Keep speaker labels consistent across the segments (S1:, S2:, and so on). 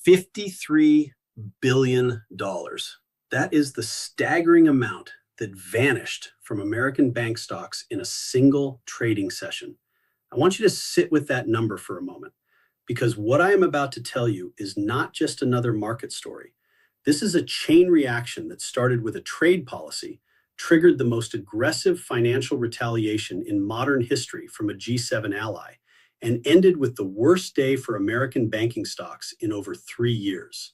S1: $53 billion. That is the staggering amount that vanished from American bank stocks in a single trading session. I want you to sit with that number for a moment, because what I am about to tell you is not just another market story. This is a chain reaction that started with a trade policy, triggered the most aggressive financial retaliation in modern history from a G7 ally, and ended with the worst day for American banking stocks in over 3 years.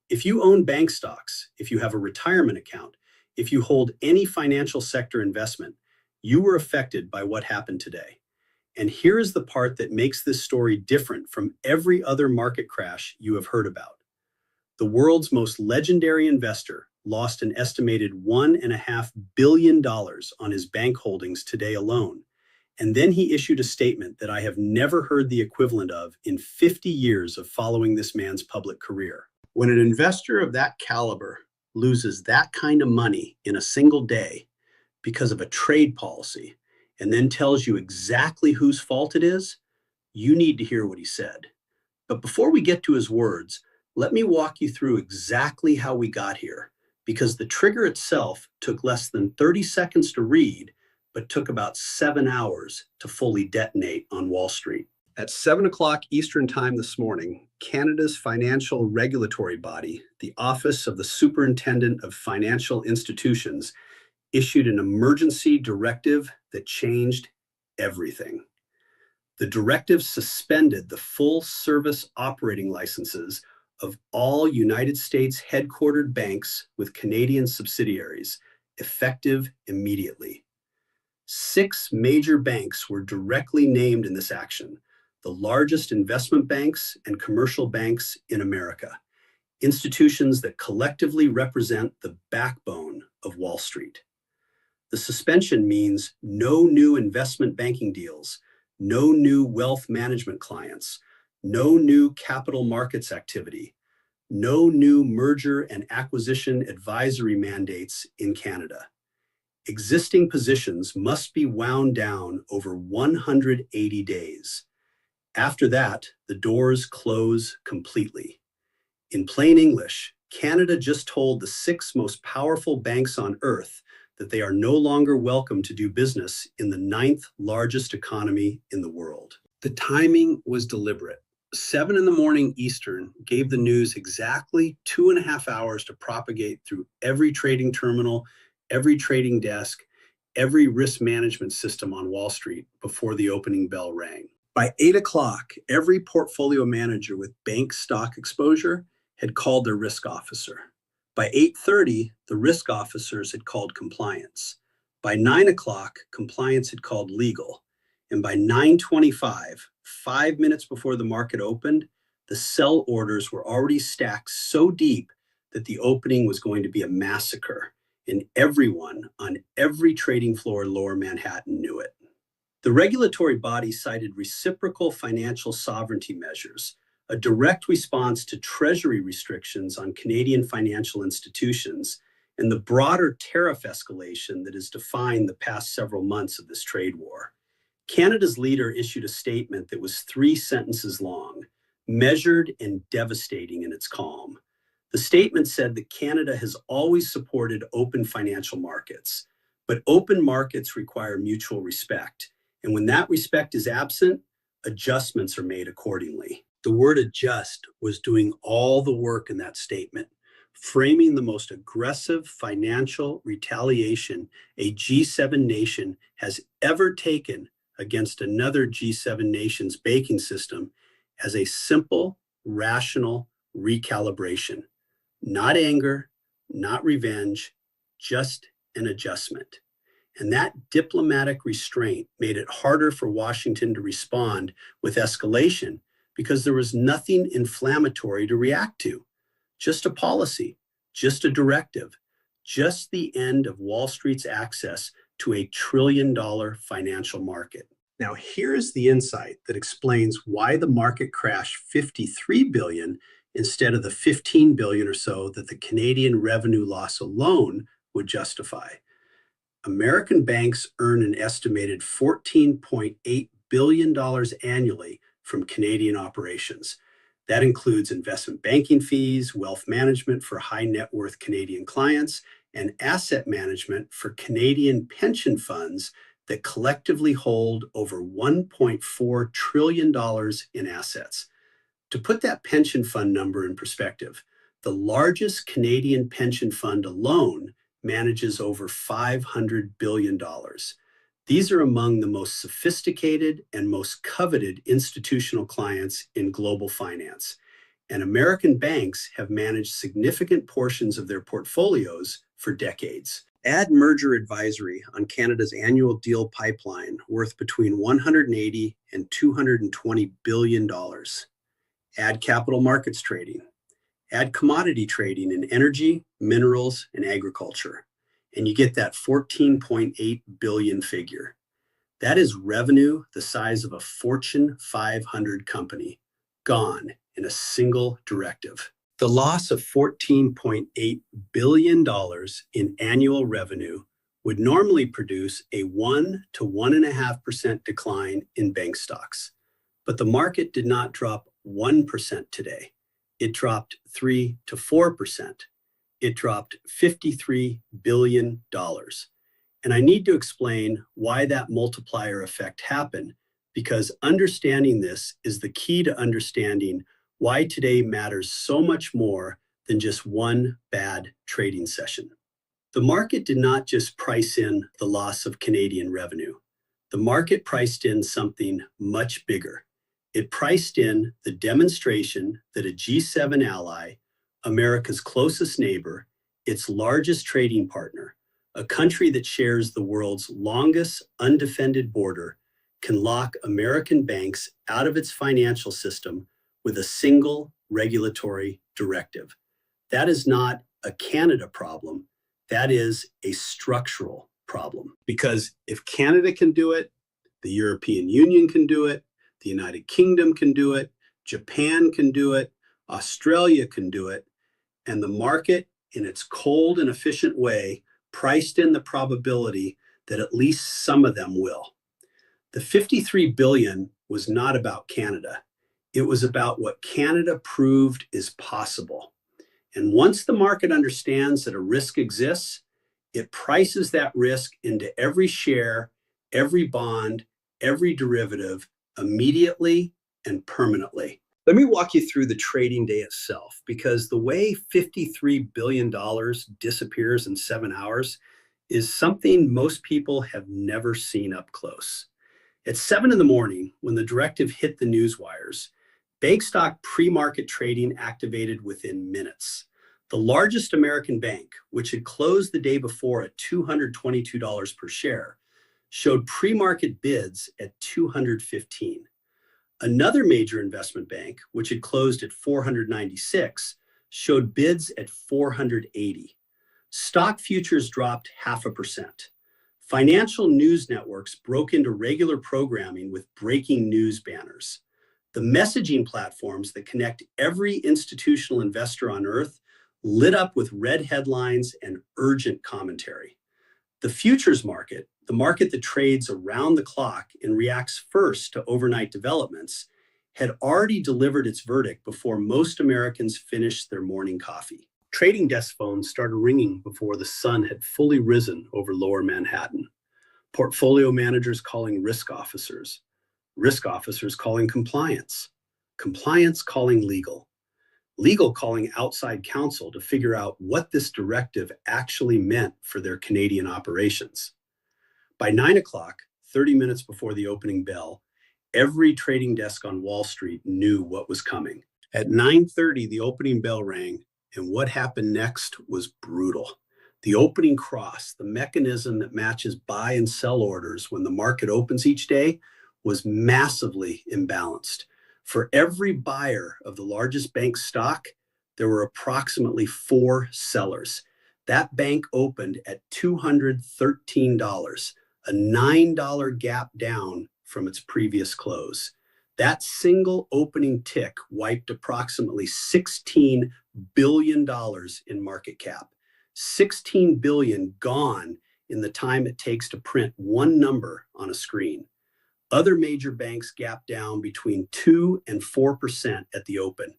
S1: If you own bank stocks, if you have a retirement account, if you hold any financial sector investment, you were affected by what happened today. And here is the part that makes this story different from every other market crash you have heard about. The world's most legendary investor lost an estimated $1.5 billion on his bank holdings today alone. And then he issued a statement that I have never heard the equivalent of in 50 years of following this man's public career. When an investor of that caliber loses that kind of money in a single day because of a trade policy, and then tells you exactly whose fault it is, you need to hear what he said. But before we get to his words, let me walk you through exactly how we got here, because the trigger itself took less than 30 seconds to read, but took about 7 hours to fully detonate on Wall Street. At 7 o'clock Eastern Time this morning, Canada's financial regulatory body, the Office of the Superintendent of Financial Institutions, issued an emergency directive that changed everything. The directive suspended the full service operating licenses of all United States headquartered banks with Canadian subsidiaries, effective immediately. 6 major banks were directly named in this action, the largest investment banks and commercial banks in America, institutions that collectively represent the backbone of Wall Street. The suspension means no new investment banking deals, no new wealth management clients, no new capital markets activity, no new merger and acquisition advisory mandates in Canada. Existing positions must be wound down over 180 days. After that, the doors close completely. In plain English, Canada just told the 6 most powerful banks on earth that they are no longer welcome to do business in the 9th largest economy in the world. The timing was deliberate. 7 in the morning Eastern gave the news exactly 2.5 hours to propagate through every trading terminal, every trading desk, every risk management system on Wall Street before the opening bell rang. By 8 o'clock, every portfolio manager with bank stock exposure had called their risk officer. By 8:30, the risk officers had called compliance. By 9 o'clock, compliance had called legal. And by 9:25, 5 minutes before the market opened, the sell orders were already stacked so deep that the opening was going to be a massacre. And everyone on every trading floor in Lower Manhattan knew it. The regulatory body cited reciprocal financial sovereignty measures, a direct response to Treasury restrictions on Canadian financial institutions, and the broader tariff escalation that has defined the past several months of this trade war. Canada's leader issued a statement that was 3 sentences long, measured and devastating in its calm. The statement said that Canada has always supported open financial markets, but open markets require mutual respect. And when that respect is absent, adjustments are made accordingly. The word adjust was doing all the work in that statement, framing the most aggressive financial retaliation a G7 nation has ever taken against another G7 nation's banking system as a simple, rational recalibration. Not anger, not revenge, just an adjustment. And that diplomatic restraint made it harder for Washington to respond with escalation because there was nothing inflammatory to react to. Just a policy, just a directive, just the end of Wall Street's access to $1 trillion financial market. Now, here's the insight that explains why the market crashed $53 billion instead of the $15 billion or so that the Canadian revenue loss alone would justify. American banks earn an estimated $14.8 billion annually from Canadian operations. That includes investment banking fees, wealth management for high net worth Canadian clients, and asset management for Canadian pension funds that collectively hold over $1.4 trillion in assets. To put that pension fund number in perspective, the largest Canadian pension fund alone manages over $500 billion. These are among the most sophisticated and most coveted institutional clients in global finance. And American banks have managed significant portions of their portfolios for decades. Add merger advisory on Canada's annual deal pipeline worth between $180 and $220 billion. Add capital markets trading. Add commodity trading in energy, minerals, and agriculture, and you get that 14.8 billion figure. That is revenue the size of a Fortune 500 company, gone in a single directive. The loss of $14.8 billion in annual revenue would normally produce a 1 to 1.5% decline in bank stocks. But the market did not drop 1% today. It dropped 3 to 4%. It dropped $53 billion. And I need to explain why that multiplier effect happened, because understanding this is the key to understanding why today matters so much more than just one bad trading session. The market did not just price in the loss of Canadian revenue. The market priced in something much bigger. It priced in the demonstration that a G7 ally, America's closest neighbor, its largest trading partner, a country that shares the world's longest undefended border, can lock American banks out of its financial system with a single regulatory directive. That is not a Canada problem. That is a structural problem. Because if Canada can do it, the European Union can do it, the United Kingdom can do it, Japan can do it, Australia can do it, and the market, in its cold and efficient way, priced in the probability that at least some of them will. The $53 billion was not about Canada. It was about what Canada proved is possible. And once the market understands that a risk exists, it prices that risk into every share, every bond, every derivative immediately and permanently. Let me walk you through the trading day itself, because the way $53 billion disappears in 7 hours is something most people have never seen up close. At 7 in the morning, when the directive hit the news wires, bank stock pre-market trading activated within minutes. The largest American bank, which had closed the day before at $222 per share, showed pre-market bids at $215. Another major investment bank, which had closed at $496, showed bids at $480. Stock futures dropped 0.5%. Financial news networks broke into regular programming with breaking news banners. The messaging platforms that connect every institutional investor on earth lit up with red headlines and urgent commentary. The futures market, the market that trades around the clock and reacts first to overnight developments, had already delivered its verdict before most Americans finished their morning coffee. Trading desk phones started ringing before the sun had fully risen over lower Manhattan. Portfolio managers calling risk officers calling compliance calling legal calling outside counsel to figure out what this directive actually meant for their Canadian operations. By 9 o'clock, 30 minutes before the opening bell, every trading desk on Wall Street knew what was coming. At 9:30, the opening bell rang, and what happened next was brutal. The opening cross, the mechanism that matches buy and sell orders when the market opens each day, was massively imbalanced. For every buyer of the largest bank stock, there were approximately 4 sellers. That bank opened at $213, a $9 gap down from its previous close. That single opening tick wiped approximately $16 billion in market cap. $16 billion gone in the time it takes to print one number on a screen. Other major banks gapped down between 2 and 4% at the open.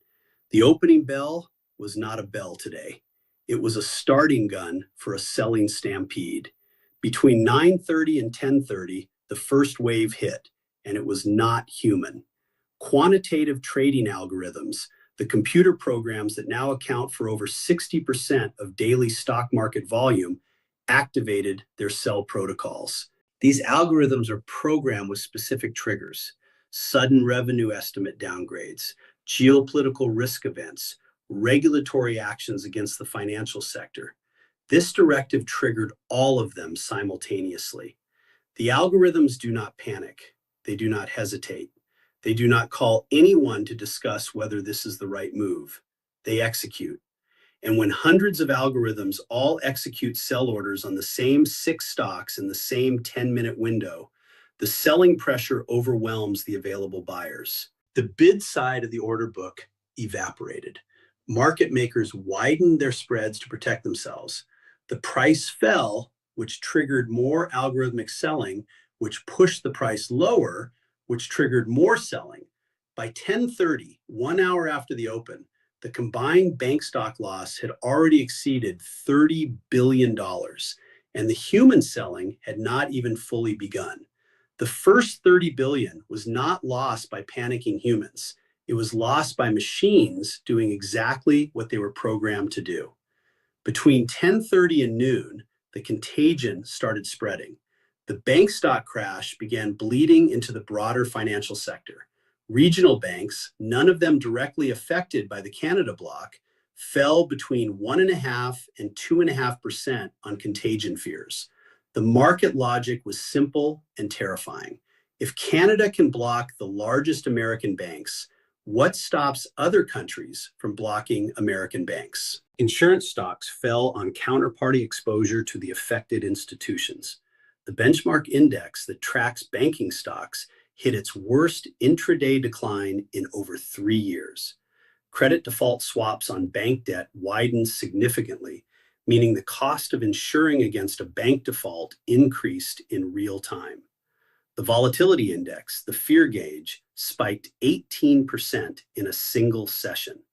S1: The opening bell was not a bell today. It was a starting gun for a selling stampede. Between 9:30 and 10:30, the first wave hit, and it was not human. Quantitative trading algorithms, the computer programs that now account for over 60% of daily stock market volume, activated their sell protocols. These algorithms are programmed with specific triggers: sudden revenue estimate downgrades, geopolitical risk events, regulatory actions against the financial sector. This directive triggered all of them simultaneously. The algorithms do not panic. They do not hesitate. They do not call anyone to discuss whether this is the right move. They execute. And when hundreds of algorithms all execute sell orders on the same 6 stocks in the same 10-minute window, the selling pressure overwhelms the available buyers. The bid side of the order book evaporated. Market makers widened their spreads to protect themselves. The price fell, which triggered more algorithmic selling, which pushed the price lower, which triggered more selling. By 10:30, 1 hour after the open, the combined bank stock loss had already exceeded $30 billion, and the human selling had not even fully begun. The first $30 billion was not lost by panicking humans. It was lost by machines doing exactly what they were programmed to do. Between 10:30 and noon, the contagion started spreading. The bank stock crash began bleeding into the broader financial sector. Regional banks, none of them directly affected by the Canada block, fell between 1.5% and 2.5% on contagion fears. The market logic was simple and terrifying. If Canada can block the largest American banks, what stops other countries from blocking American banks? Insurance stocks fell on counterparty exposure to the affected institutions. The benchmark index that tracks banking stocks hit its worst intraday decline in over 3 years. Credit default swaps on bank debt widened significantly, meaning the cost of insuring against a bank default increased in real time. The volatility index, the fear gauge, spiked 18% in a single session.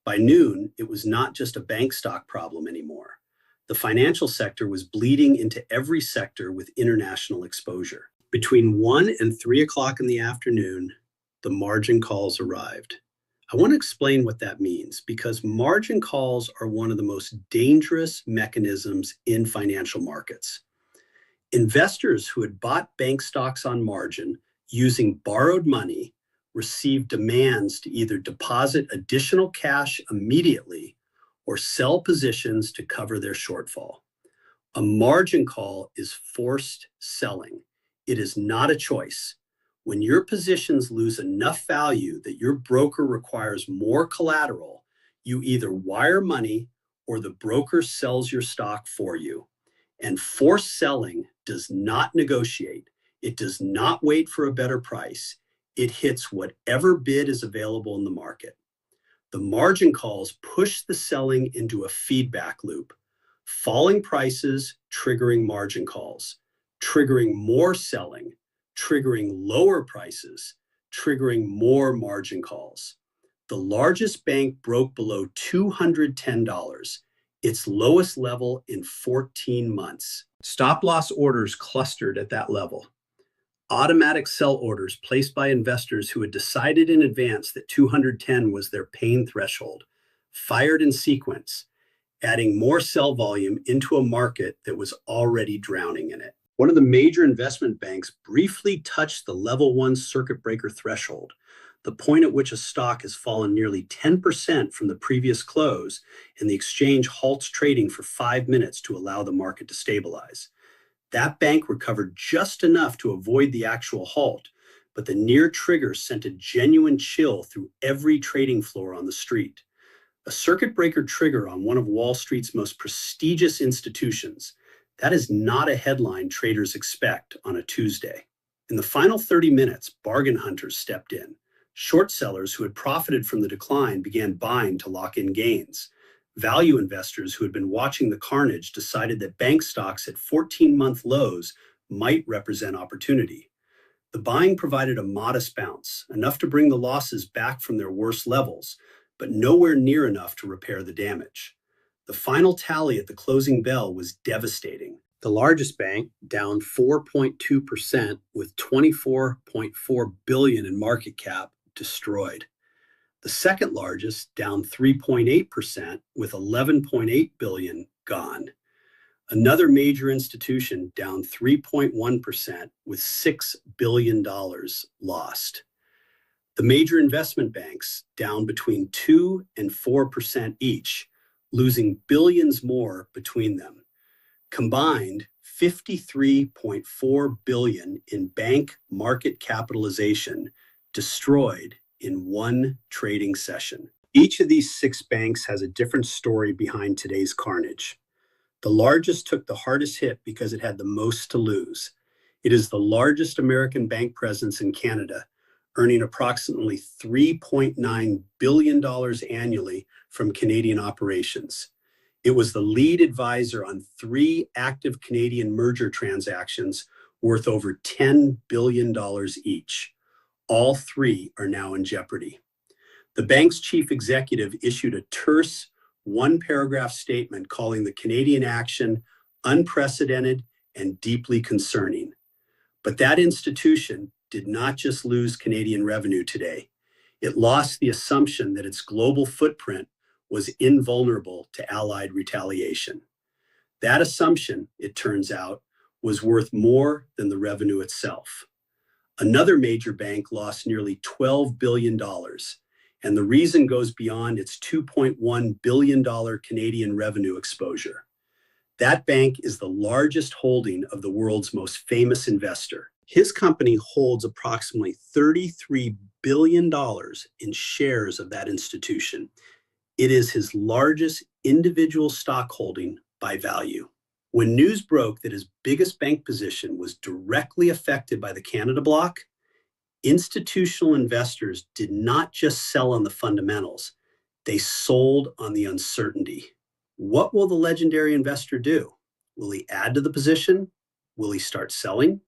S1: By noon, it was not just a bank stock problem anymore. The financial sector was bleeding into every sector with international exposure. Between 1 and 3 o'clock in the afternoon, the margin calls arrived. I want to explain what that means, because margin calls are one of the most dangerous mechanisms in financial markets. Investors who had bought bank stocks on margin using borrowed money received demands to either deposit additional cash immediately or sell positions to cover their shortfall. A margin call is forced selling. It is not a choice. When your positions lose enough value that your broker requires more collateral, you either wire money or the broker sells your stock for you. And forced selling does not negotiate. It does not wait for a better price. It hits whatever bid is available in the market. The margin calls push the selling into a feedback loop. Falling prices triggering margin calls, triggering more selling, triggering lower prices, triggering more margin calls. The largest bank broke below $210, its lowest level in 14 months. Stop loss orders clustered at that level. Automatic sell orders placed by investors who had decided in advance that 210 was their pain threshold, fired in sequence, adding more sell volume into a market that was already drowning in it. One of the major investment banks briefly touched the level 1 circuit breaker threshold, the point at which a stock has fallen nearly 10% from the previous close, and the exchange halts trading for 5 minutes to allow the market to stabilize. That bank recovered just enough to avoid the actual halt, but the near trigger sent a genuine chill through every trading floor on the street. A circuit breaker trigger on one of Wall Street's most prestigious institutions, that is not a headline traders expect on a Tuesday. In the final 30 minutes, bargain hunters stepped in. Short sellers who had profited from the decline began buying to lock in gains. Value investors who had been watching the carnage decided that bank stocks at 14-month lows might represent opportunity. The buying provided a modest bounce, enough to bring the losses back from their worst levels, but nowhere near enough to repair the damage. The final tally at the closing bell was devastating. The largest bank, down 4.2% with 24.4 billion in market cap, destroyed. The second largest, down 3.8% with 11.8 billion, gone. Another major institution, down 3.1% with $6 billion lost. The major investment banks, down between 2 and 4% each, losing billions more between them. Combined, 53.4 billion in bank market capitalization destroyed in one trading session. Each of these 6 banks has a different story behind today's carnage. The largest took the hardest hit because it had the most to lose. It is the largest American bank presence in Canada, earning approximately $3.9 billion annually from Canadian operations. It was the lead advisor on 3 active Canadian merger transactions worth over $10 billion each. All 3 are now in jeopardy. The bank's chief executive issued a terse, 1-paragraph statement calling the Canadian action unprecedented and deeply concerning. But that institution did not just lose Canadian revenue today. It lost the assumption that its global footprint was invulnerable to Allied retaliation. That assumption, it turns out, was worth more than the revenue itself. Another major bank lost nearly $12 billion, and the reason goes beyond its $2.1 billion Canadian revenue exposure. That bank is the largest holding of the world's most famous investor. His company holds approximately $33 billion in shares of that institution. It is his largest individual stock holding by value. When news broke that his biggest bank position was directly affected by the Canada block, institutional investors did not just sell on the fundamentals, they sold on the uncertainty. What will the legendary investor do? Will he add to the position? Will he start selling?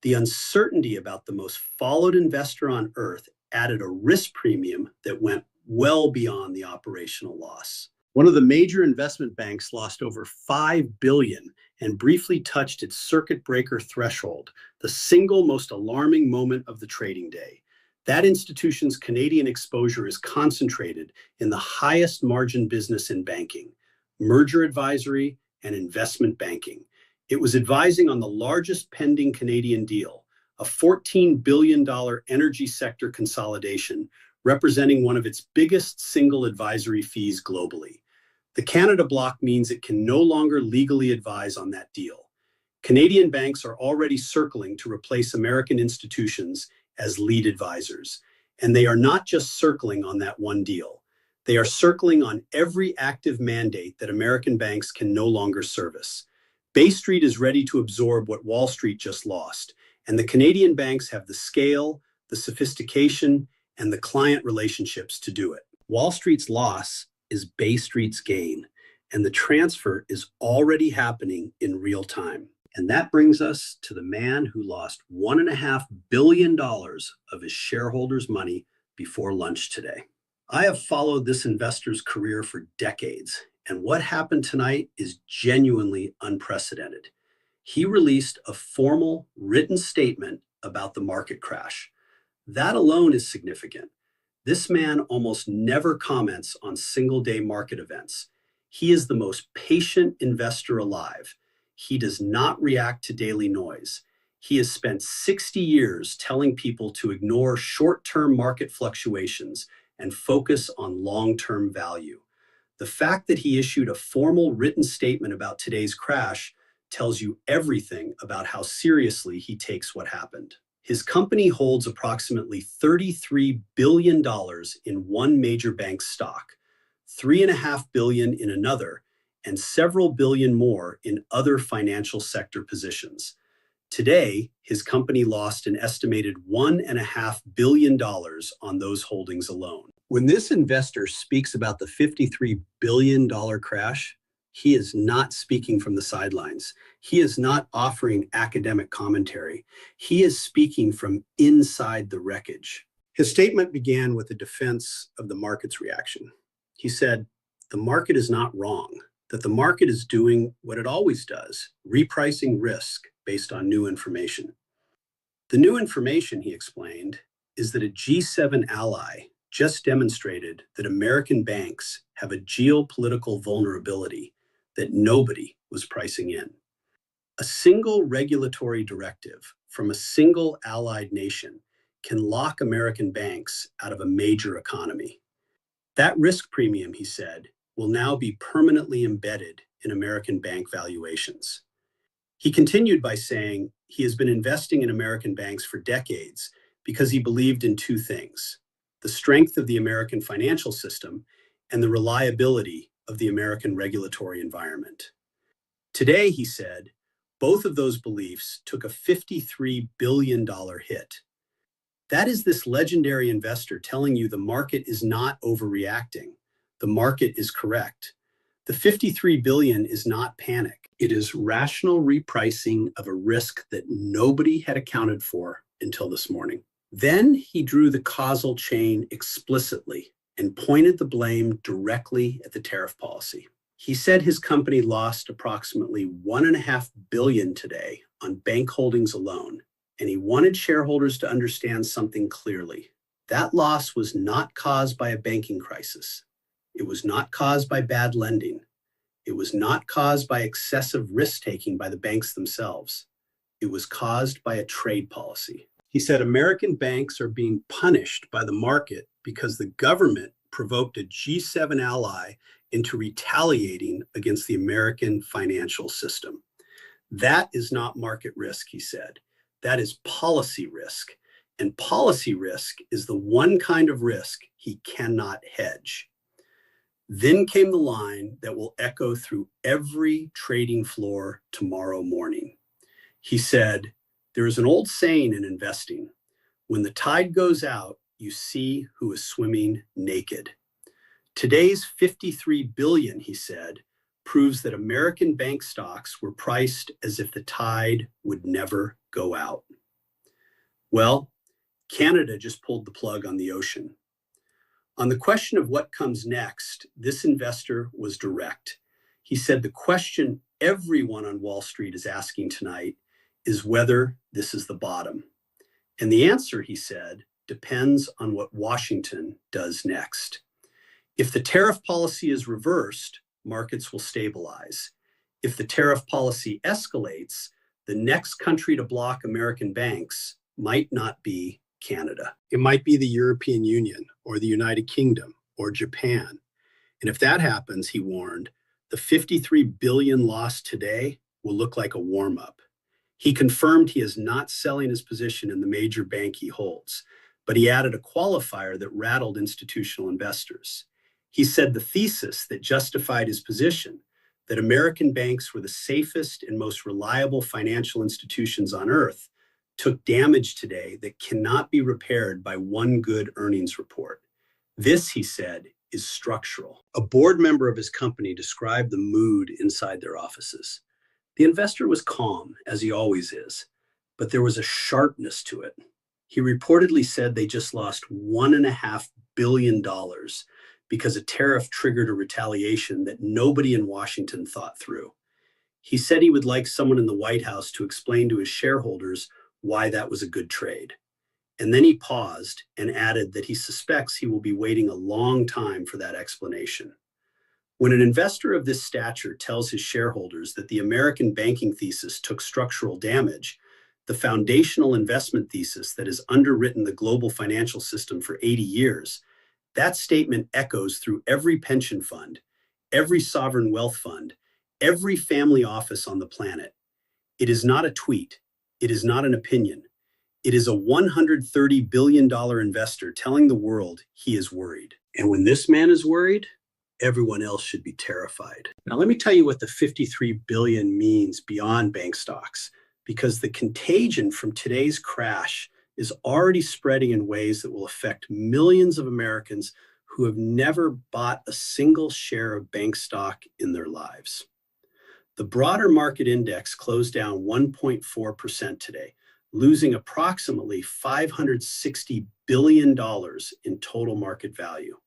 S1: The uncertainty about the most followed investor on earth added a risk premium that went well beyond the operational loss. One of the major investment banks lost over $5 billion and briefly touched its circuit breaker threshold, the single most alarming moment of the trading day. That institution's Canadian exposure is concentrated in the highest margin business in banking, merger advisory and investment banking. It was advising on the largest pending Canadian deal, a $14 billion energy sector consolidation, representing one of its biggest single advisory fees globally. The Canada block means it can no longer legally advise on that deal. Canadian banks are already circling to replace American institutions as lead advisors. And they are not just circling on that one deal. They are circling on every active mandate that American banks can no longer service. Bay Street is ready to absorb what Wall Street just lost. And the Canadian banks have the scale, the sophistication, and the client relationships to do it. Wall Street's loss is Bay Street's gain, and the transfer is already happening in real time. And that brings us to the man who lost $1.5 billion of his shareholders' money before lunch today. I have followed this investor's career for decades, and what happened tonight is genuinely unprecedented. He released a formal written statement about the market crash. That alone is significant. This man almost never comments on single-day market events. He is the most patient investor alive. He does not react to daily noise. He has spent 60 years telling people to ignore short-term market fluctuations and focus on long-term value. The fact that he issued a formal written statement about today's crash tells you everything about how seriously he takes what happened. His company holds approximately $33 billion in one major bank stock, $3.5 billion in another, and several billion more in other financial sector positions. Today, his company lost an estimated $1.5 billion on those holdings alone. When this investor speaks about the $53 billion crash, He is not speaking from the sidelines. He is not offering academic commentary. He is speaking from inside the wreckage. His statement began with a defense of the market's reaction. He said, "The market is not wrong, that the market is doing what it always does, repricing risk based on new information." The new information, he explained, is that a G7 ally just demonstrated that American banks have a geopolitical vulnerability that nobody was pricing in. A single regulatory directive from a single allied nation can lock American banks out of a major economy. That risk premium, he said, will now be permanently embedded in American bank valuations. He continued by saying he has been investing in American banks for decades because he believed in two things: the strength of the American financial system and the reliability of the American regulatory environment. Today, he said, both of those beliefs took a $53 billion hit. That is this legendary investor telling you the market is not overreacting. The market is correct. The 53 billion is not panic. It is rational repricing of a risk that nobody had accounted for until this morning. Then he drew the causal chain explicitly and pointed the blame directly at the tariff policy. He said his company lost approximately $1.5 billion today on bank holdings alone, and he wanted shareholders to understand something clearly. That loss was not caused by a banking crisis. It was not caused by bad lending. It was not caused by excessive risk-taking by the banks themselves. It was caused by a trade policy. He said American banks are being punished by the market because the government provoked a G7 ally into retaliating against the American financial system. That is not market risk, he said. That is policy risk. And policy risk is the one kind of risk he cannot hedge. Then came the line that will echo through every trading floor tomorrow morning. He said, "There is an old saying in investing: when the tide goes out, you see who is swimming naked." Today's 53 billion, he said, proves that American bank stocks were priced as if the tide would never go out. Well, Canada just pulled the plug on the ocean. On the question of what comes next, this investor was direct. He said the question everyone on Wall Street is asking tonight is whether this is the bottom. And the answer, he said, depends on what Washington does next. If the tariff policy is reversed, markets will stabilize. If the tariff policy escalates, the next country to block American banks might not be Canada. It might be the European Union or the United Kingdom or Japan. And if that happens, he warned, the 53 billion lost today will look like a warm-up. He confirmed he is not selling his position in the major bank he holds, but he added a qualifier that rattled institutional investors. He said the thesis that justified his position, that American banks were the safest and most reliable financial institutions on earth, took damage today that cannot be repaired by one good earnings report. This, he said, is structural. A board member of his company described the mood inside their offices. The investor was calm, as he always is, but there was a sharpness to it. He reportedly said they just lost $1.5 billion because a tariff triggered a retaliation that nobody in Washington thought through. He said he would like someone in the White House to explain to his shareholders why that was a good trade. And then he paused and added that he suspects he will be waiting a long time for that explanation. When an investor of this stature tells his shareholders that the American banking thesis took structural damage, the foundational investment thesis that has underwritten the global financial system for 80 years, that statement echoes through every pension fund, every sovereign wealth fund, every family office on the planet. It is not a tweet. It is not an opinion. It is a $130 billion investor telling the world he is worried. And when this man is worried, everyone else should be terrified. Now, let me tell you what the 53 billion means beyond bank stocks, because the contagion from today's crash is already spreading in ways that will affect millions of Americans who have never bought a single share of bank stock in their lives. The broader market index closed down 1.4% today, losing approximately $560 billion in total market value.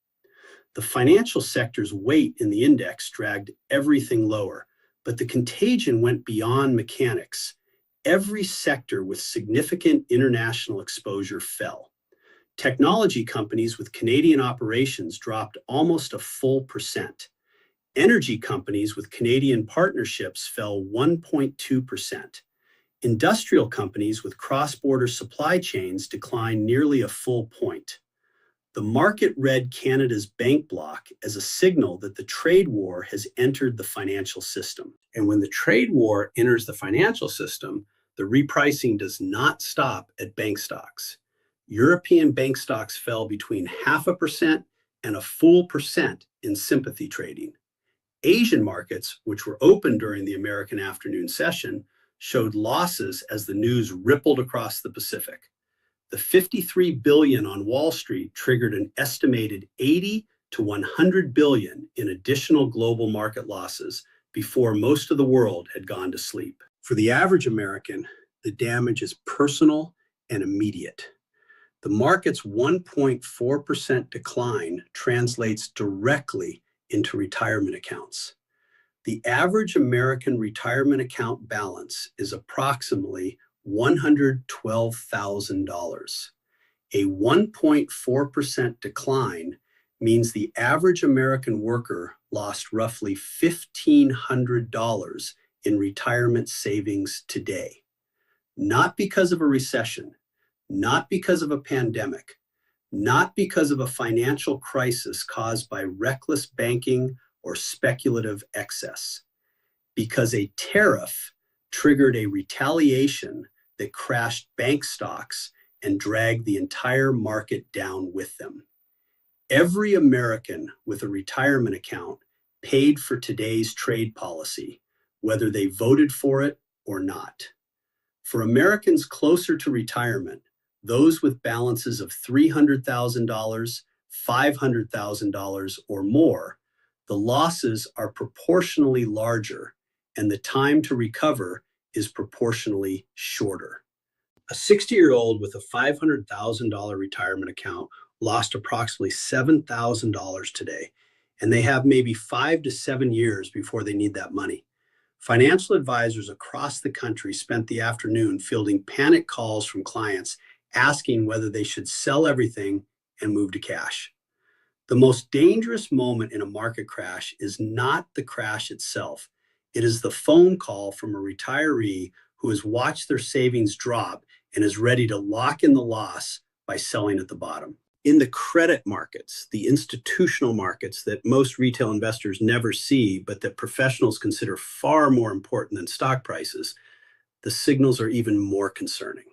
S1: The financial sector's weight in the index dragged everything lower, but the contagion went beyond mechanics. Every sector with significant international exposure fell. Technology companies with Canadian operations dropped almost a full percent. Energy companies with Canadian partnerships fell 1.2%. Industrial companies with cross-border supply chains declined nearly a full point. The market read Canada's bank bloc as a signal that the trade war has entered the financial system. And when the trade war enters the financial system, the repricing does not stop at bank stocks. European bank stocks fell between 0.5% and a full percent in sympathy trading. Asian markets, which were open during the American afternoon session, showed losses as the news rippled across the Pacific. The $53 billion on Wall Street triggered an estimated $80 to $100 billion in additional global market losses before most of the world had gone to sleep. For the average American, the damage is personal and immediate. The market's 1.4% decline translates directly into retirement accounts. The average American retirement account balance is approximately $112,000. A 1.4% decline means the average American worker lost roughly $1,500 in retirement savings today. Not because of a recession, not because of a pandemic, not because of a financial crisis caused by reckless banking or speculative excess, because a tariff triggered a retaliation that crashed bank stocks and dragged the entire market down with them. Every American with a retirement account paid for today's trade policy, whether they voted for it or not. For Americans closer to retirement, those with balances of $300,000, $500,000 or more, the losses are proportionally larger and the time to recover is proportionally shorter. A 60-year-old with a $500,000 retirement account lost approximately $7,000 today, and they have maybe 5 to 7 years before they need that money. Financial advisors across the country spent the afternoon fielding panic calls from clients asking whether they should sell everything and move to cash. The most dangerous moment in a market crash is not the crash itself. It is the phone call from a retiree who has watched their savings drop and is ready to lock in the loss by selling at the bottom. In the credit markets, the institutional markets that most retail investors never see, but that professionals consider far more important than stock prices, the signals are even more concerning.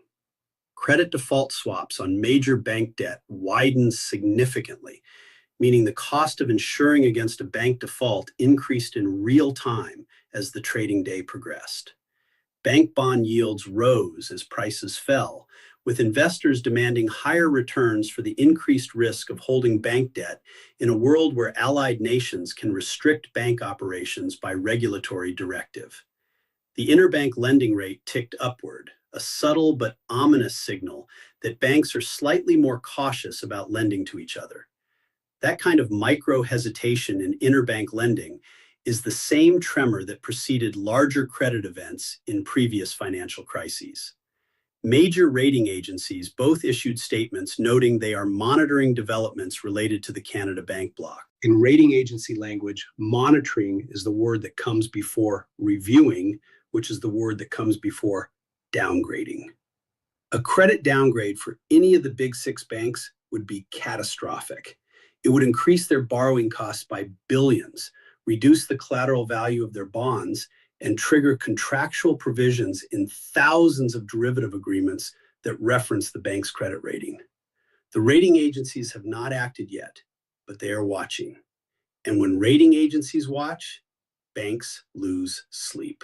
S1: Credit default swaps on major bank debt widened significantly, meaning the cost of insuring against a bank default increased in real time as the trading day progressed. Bank bond yields rose as prices fell, with investors demanding higher returns for the increased risk of holding bank debt in a world where allied nations can restrict bank operations by regulatory directive. The interbank lending rate ticked upward, a subtle but ominous signal that banks are slightly more cautious about lending to each other. That kind of micro hesitation in interbank lending is the same tremor that preceded larger credit events in previous financial crises. Major rating agencies both issued statements noting they are monitoring developments related to the Canada bank bloc. In rating agency language, monitoring is the word that comes before reviewing, which is the word that comes before downgrading. A credit downgrade for any of the big six banks would be catastrophic. It would increase their borrowing costs by billions, reduce the collateral value of their bonds, and trigger contractual provisions in thousands of derivative agreements that reference the bank's credit rating. The rating agencies have not acted yet, but they are watching. And when rating agencies watch, banks lose sleep.